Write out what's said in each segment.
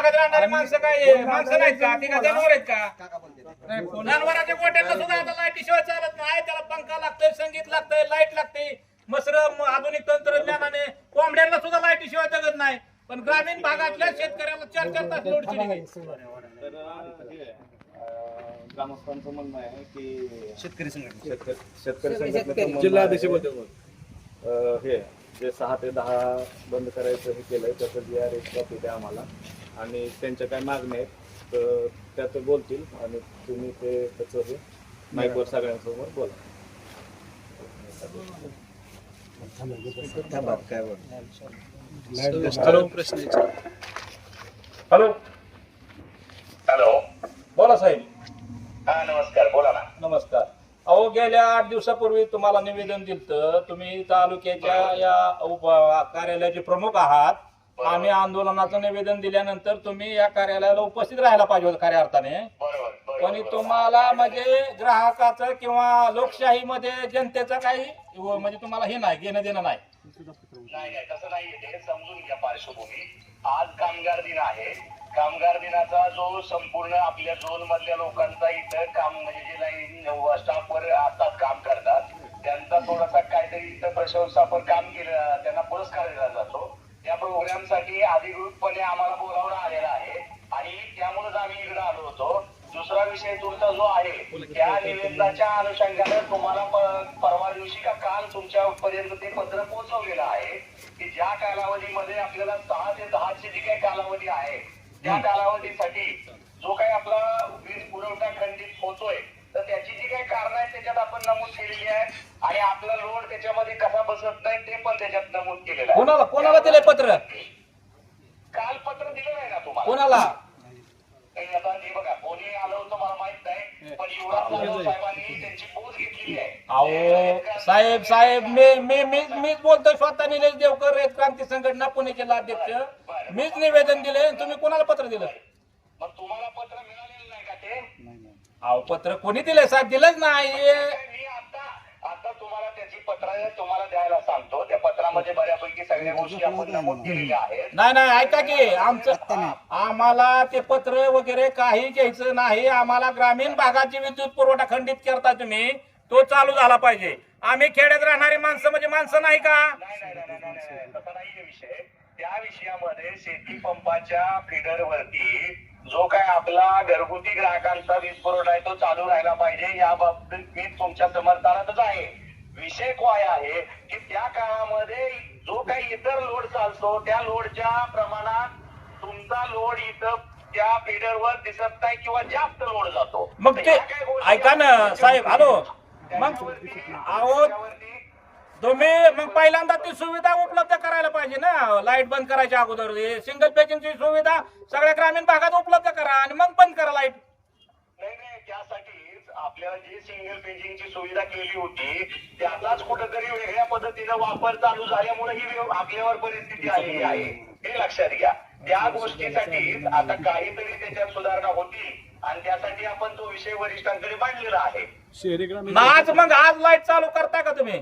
भागात राहणारी माणसं काय माणसं नाहीत का? ती का जनावर आहेत का? जनावरांच्या गोट्यांना सुद्धा आता लाईटीशिवाय चालत नाही. त्याला पंखा लागतोय, संगीत लागतंय, लाईट लागते. मसरं आधुनिक तंत्रज्ञानाने कोंबड्यांना सुद्धा लाईटीशिवाय जगत नाही. पण ग्रामीण भागातल्या शेतकऱ्याला 4-4 तास लोड शेडिंग आहे. ग्रामस्थांचं म्हणणं आहे की शेतकरी संघटना शेतकरी संघटनेचं जिल्हाध्यक्ष हे जे 6 ते 10 बंद करायचं हे केलंय त्याचं जे आर एक कॉपी द्या आम्हाला आणि त्यांच्या काय मागण्या आहेत तर त्या ते बोलतील आणि तुम्ही ते त्याचं हे माईकवर सगळ्यांसमोर बोला. Hello hello. बोला साहेब. हा नमस्कार, बोला ना. नमस्कार. अहो गेल्या 8 दिवसापूर्वी तुम्हाला निवेदन दिलं. तुम्ही तालुक्याच्या या कार्यालयाचे प्रमुख आहात. आम्ही आंदोलनाचं निवेदन दिल्यानंतर तुम्ही या कार्यालयाला उपस्थित राहायला पाहिजे होतं खऱ्या अर्थाने. पण तुम्हाला म्हणजे ग्राहकाचं किंवा लोकशाहीमध्ये जनतेचं काही म्हणजे तुम्हाला हे नाही, घेणं देणं नाही. नाही तसं नाहीये, ते समजून घ्या पार्श्वभूमी. आज कामगार दिन आहे. कामगार दिनाचा जो संपूर्ण आपल्या झोन मधल्या लोकांचा इथं काम म्हणजे जे लाईन स्टाफवर असतात काम करतात त्यांचा थोडासा काहीतरी इथं प्रशंसापर काम केलं, त्यांना पुरस्कार दिला जातो. त्या प्रोग्राम साठी अधिकृतपणे आम्हाला बोलावणं आलेलं आहे आणि त्यामुळेच आम्ही इकडे आलो होतो. दुसरा विषय तुमचा जो आहे त्या निवेदनाच्या अनुषंगाने तुम्हाला परवा दिवशी का काल तुमच्या पर्यंत ते पत्र पोहोचवलेलं आहे की ज्या कालावधीमध्ये आपल्याला 6 ते 10ची जी काही कालावधी आहे त्या कालावधीसाठी जो काही आपला वीज पुरवठा खंडित होतोय तर त्याची जी काही कारण आहे त्याच्यात आपण नमूद केलेली आहे आणि आपला लोड त्याच्यामध्ये कसा बसत नाही ते पण त्याच्यात नमूद केलेलं आहे. कोणाला दिलंय पत्र? काल पत्र दिलं नाही ना तुम्हाला? कोणाला? आता हे बघा कोणी आलं होतं मला माहित नाही, पण युवराज जाधव साहेबांनी त्यांची पोच घेतलेली आहे. अहो साहेब मीच बोलतोय स्वतः. निलेश देवकर रयत क्रांती संघटना पुणे जिल्हा अध्यक्ष. मीच निवेदन दिले. तुम्ही कोणाला पत्र दिलं? मग तुम्हाला पत्र मिळालेलं नाही का ते? अहो पत्र कोणी दिलंय साहेब? दिलंच नाही. मी आता तुम्हाला त्याची पत्र तुम्हाला द्यायला सांगतो. त्या पत्रामध्ये बऱ्यापैकी सगळ्या गोष्टी आपण नमूद केलेल्या आहेत. नाही ऐका की आम्हाला ते पत्र वगैरे काही घ्यायचं नाही. आम्हाला ग्रामीण भागाची विद्युत पुरवठा खंडित करता तुम्ही, तो चालू झाला पाहिजे. आम्ही खेड्यात राहणारी माणसं म्हणजे माणसं नाही का? नाही तसा नाहीये विषय. त्या विषयामध्ये शेती पंपाच्या फिडरवरती जो काय आपला घरगुती ग्राहकांचा वीज पुरवठा आहे तो चालू राहायला पाहिजे या बाबतीत मी तुमच्या समर्थनातच आहे. विषय काय आहे की त्या काळामध्ये जो काही इतर लोड चालतो त्या लोडच्या प्रमाणात तुमचा लोड इथं त्या फिडरवर दिसत नाही किंवा जास्त लोड जातो. मग ते ऐका ना साहेब. हॅलो. मग अहो तुम्ही मग पहिल्यांदा ती सुविधा उपलब्ध करायला पाहिजे ना. लाईट बंद करायच्या अगोदर सिंगल पेजिंगची सुविधा सगळ्या ग्रामीण भागात उपलब्ध करा आणि मग बंद करा लाईट. नाही त्यासाठीच आपल्याला जी सिंगल पेजिंगची सुविधा केली होती त्याचाच कुठेतरी वेगळ्या पद्धतीने वापर चालू झाल्यामुळे ही आपल्यावर परिस्थिती आलेली आहे हे लक्षात घ्या. त्या गोष्टीसाठी आता काहीतरी त्याच्यात सुधारणा होतील आणि त्यासाठी आपण तो विषय वरिष्ठांकडे मांडलेला आहे. मग आज लाईट चालू करता का तुम्ही?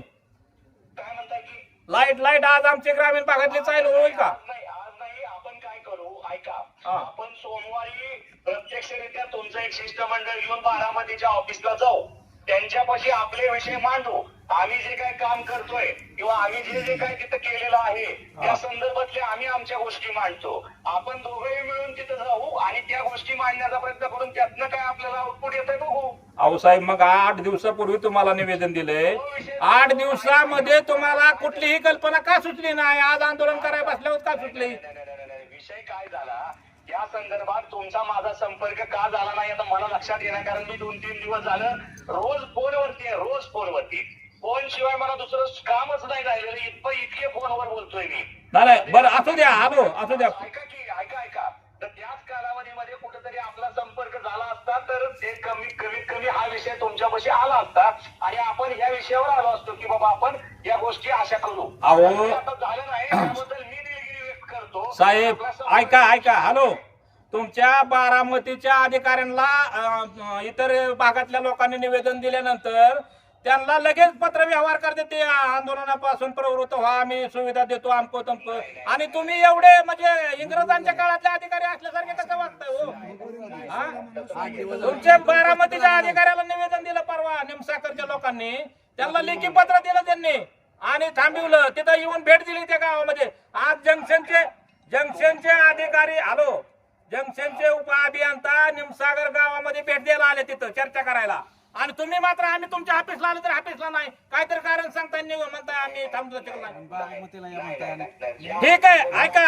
काय म्हणताय की लाईट आज आमच्या ग्रामीण भागातली चालू होईल का? आज नाही आपण काय करू ऐका. आपण सोमवारी प्रत्यक्षरित्या तुमचं एक शिष्टमंडळ घेऊन बारामतीच्या ऑफिसला जाऊ. त्यांच्यापाशी आपले विषय मांडू. आम्ही जे काय काम करतोय किंवा आम्ही जे काय तिथं केलेलं आहे त्या संदर्भातले आम्ही आमच्या गोष्टी मांडतो. आपण दोघेही मिळून तिथं जाऊ आणि त्या गोष्टी मांडण्याचा प्रयत्न करून त्यातनं काय आपल्याला आउटपुट येतंय बघू. अहो साहेब मग 8 दिवसापूर्वी तुम्हाला निवेदन दिलंय. 8 दिवसामध्ये तुम्हाला कुठलीही कल्पना का सुचली नाही? आज आंदोलन करायला बसल्यावर का सुचली? विषय काय झाला या संदर्भात तुमचा माझा संपर्क का झाला नाही आता मला लक्षात येणार. कारण मी 2-3 दिवस झालं रोज फोनवरती फोन शिवाय मला दुसरं कामच नाही राहिलेलं. इतके फोनवर बोलतोय मी. नाही बरं असू द्या. असू द्या. ऐका तर त्याच कालावधीमध्ये कुठेतरी आपला संपर्क झाला असता तर ते कमीत कमी हा विषय तुमच्यापाशी आला असता आणि आपण या विषयावर आलो असतो की बाबा आपण या गोष्टी आशा करू. आता झालं नाही त्याबद्दल मी दिलगिरी व्यक्त करतो. साहेब ऐका. हॅलो. तुमच्या बारामतीच्या अधिकाऱ्यांना इतर भागातल्या लोकांनी निवेदन दिल्यानंतर त्यांना लगेच पत्र व्यवहार करते ते आंदोलनापासून प्रवृत्त व्हा, आम्ही सुविधा देतो आमको तमको. आणि तुम्ही एवढे म्हणजे इंग्रजांच्या काळातले अधिकारी असल्यासारखे कसं वागताय हो? तुमच्या बारामतीच्या अधिकाऱ्याला निवेदन दिलं परवा निमसाकरच्या लोकांनी, त्यांना लेखी पत्र दिलं त्यांनी आणि थांबवलं. तिथं येऊन भेट दिली त्या गावामध्ये. आज जंक्शनचे अधिकारी जंक्शनचे उपअभियंता निमसागर गावामध्ये भेट द्यायला आले, तिथं चर्चा करायला. आणि तुम्ही मात्र आम्ही तुमच्या ऑफिसला आलो तर ऑफिसला नाही, काहीतरी कारण सांगताय म्हणताय आम्ही थांबतो ठीक आहे. ऐका,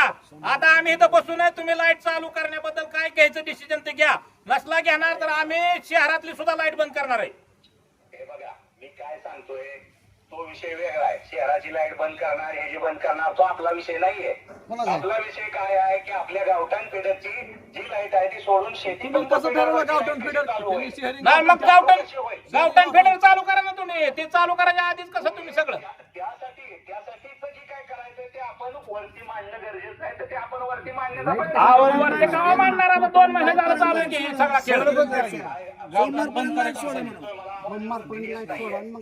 आता आम्ही इथं बसून आहे, तुम्ही लाईट चालू करण्याबद्दल काय घ्यायचं डिसिजन ते घ्या. नसला घेणार तर आम्ही शहरातली सुद्धा लाईट बंद करणार आहे. हे बघा, मी काय सांगतोय तो विषय वेगळा आहे. शहराची लाईट बंद करणार, ह्याची बंद करणार, तो आपला विषय नाहीये. आपला विषय काय आहे की आपल्या गावठाण फेडरची जी लाईट आहे ती सोडून शेती कसं ठरवलं गावठाण फेडर? नाही मग गावठाण फेडर चालू करा ना तुम्ही. ते चालू करायच्या आधीच कसं तुम्ही सगळं त्यासाठी जे काय करायचं ते आपण वरती मांडणं गरजेचं आहे. तर ते आपण वरती मांडण्याचा वरती केव्हा मांडणार? आता 2 महिने झालं चालू आहे की सगळा खेळ.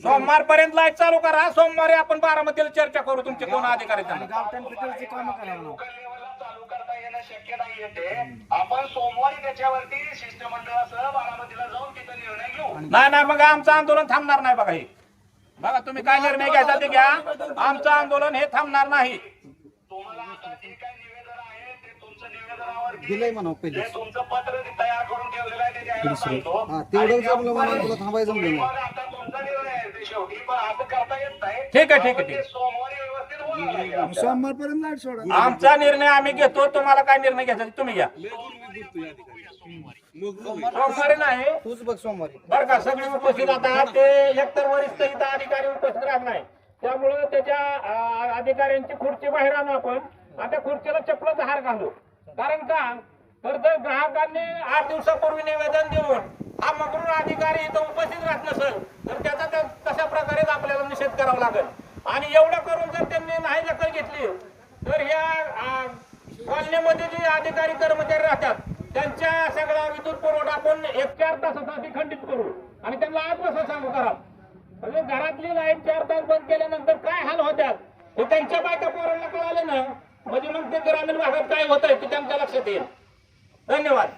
सोमवारपर्यंत लाईट चालू करा. सोमवारी आपण बारामतीला चर्चा करू तुमचे कोण अधिकारी लोकल लेवलला चालू करता येणं शक्य नाहीये ते. आपण सोमवारी त्याच्यावरती शिष्टमंडळासह बारामतीला जाऊन तिथं निर्णय घेऊ. नाही मग आमचं आंदोलन थांबणार नाही. बघा हे बघा, तुम्ही काय निर्णय घ्यायचा ते घ्या. आमचं आंदोलन हे थांबणार नाही. तुम्हाला आता जे काय निवेदन आहे ते तुमचं निवेदनावरती दिलंय म्हणा पहिले. जे तुमचं पत्र तयार करून ठेवलेलं आहे ते द्यायला सांगतो. तेवढं जमलं म्हणा, तुला थांबायचं तुम्ही जमलं. मग आता तुमचा निर्णय आहे ते शेवटी, पण असं करता येत नाही. ठीक आहे. आपण ते सोमवारी व्यवस्थित बोलायला लागेल आपल्याला. सोमवारपर्यंत लाईट सोडा. आमचा निर्णय आम्ही घेतो. तुम्हाला काय निर्णय घ्यायचा ते तुम्ही घ्या. सोमवारी नाही तूच बघ सोमवारी. बरं का, सगळे उपस्थित आता ते एकतर वरिष्ठ इथं अधिकारी उपस्थित राहत नाही, त्यामुळं त्याच्या अधिकाऱ्यांची खुर्ची बाहेर आणू आपण. आता खुर्चीला चपलाचा हार घालू. कारण का तर जर ग्राहकांनी 8 दिवसापूर्वी निवेदन देऊन हा मगरूर अधिकारी इथं उपस्थित राहत नसेल तर त्याचा तशा प्रकारेच आपल्याला निषेध करावा लागेल. आणि एवढं करून जर त्यांनी नाही दखल घेतली तर ह्या कॉलनीमध्ये जे अधिकारी कर्मचारी राहतात त्यांच्या सगळा विद्युत पुरवठा आपण 1-4 तासासाठी खंडित करू आणि त्यांना आज कसं सांगू करा. म्हणजे घरातली लाईट 4 तास बंद केल्यानंतर काय हाल होतात हे त्यांच्या बायका पोरांना कळालं ना, म्हणजे मग ते ग्रामीण भागात काय होत आहे ते त्यांच्या लक्षात येईल. धन्यवाद.